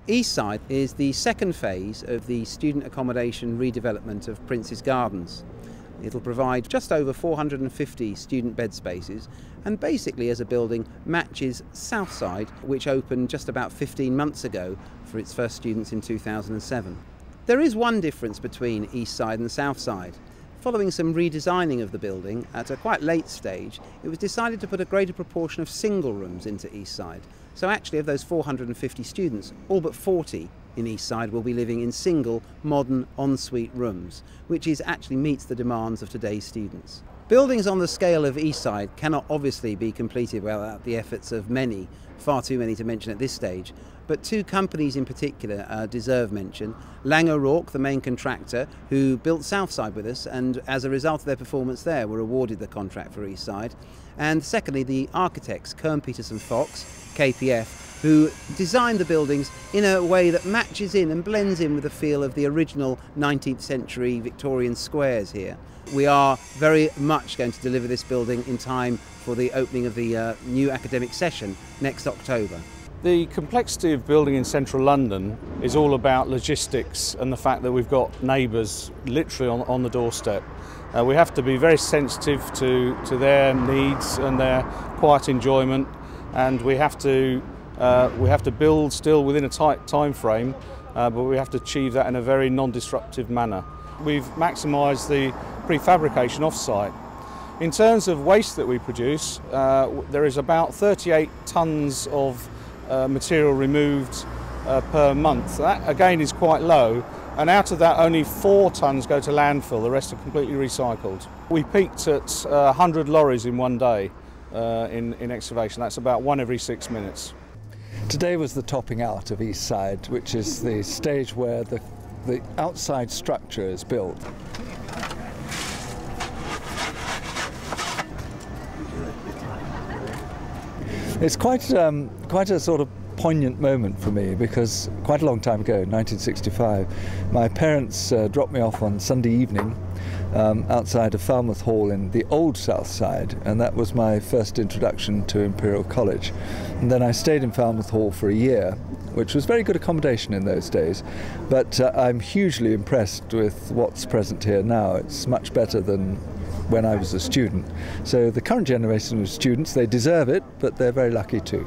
Eastside is the second phase of the student accommodation redevelopment of Prince's Gardens. It'll provide just over 450 student bed spaces and basically as a building matches Southside, which opened just about 15 months ago for its first students in 2007. There is one difference between Eastside and Southside. Following some redesigning of the building at a quite late stage, it was decided to put a greater proportion of single rooms into Eastside. So actually of those 450 students, all but 40 in Eastside will be living in single, modern, ensuite rooms, which actually meets the demands of today's students. Buildings on the scale of Eastside cannot obviously be completed without the efforts of many, far too many to mention at this stage, but two companies in particular deserve mention. Lang O'Rourke, the main contractor, who built Southside with us, and as a result of their performance there were awarded the contract for Eastside. And secondly, the architects, Kern Peterson Fox, KPF, who designed the buildings in a way that matches in and blends in with the feel of the original 19th century Victorian squares here. We are very much going to deliver this building in time for the opening of the new academic session next October. The complexity of building in central London is all about logistics and the fact that we've got neighbours literally on the doorstep. We have to be very sensitive to their needs and their quiet enjoyment, and we have to build still within a tight time frame, but we have to achieve that in a very non-disruptive manner. We've maximised the prefabrication off-site. In terms of waste that we produce, there is about 38 tonnes of material removed per month. That again is quite low, and out of that only 4 tonnes go to landfill, the rest are completely recycled. We peaked at 100 lorries in one day in excavation. That's about 1 every 6 minutes. Today was the topping out of Eastside, which is the stage where the outside structure is built. It's quite a sort of poignant moment for me, because quite a long time ago, 1965, my parents dropped me off on Sunday evening outside of Falmouth Hall in the old South Side, and that was my first introduction to Imperial College. And then I stayed in Falmouth Hall for a year, which was very good accommodation in those days, but I'm hugely impressed with what's present here now. It's much better than when I was a student. So the current generation of students, they deserve it, but they're very lucky too.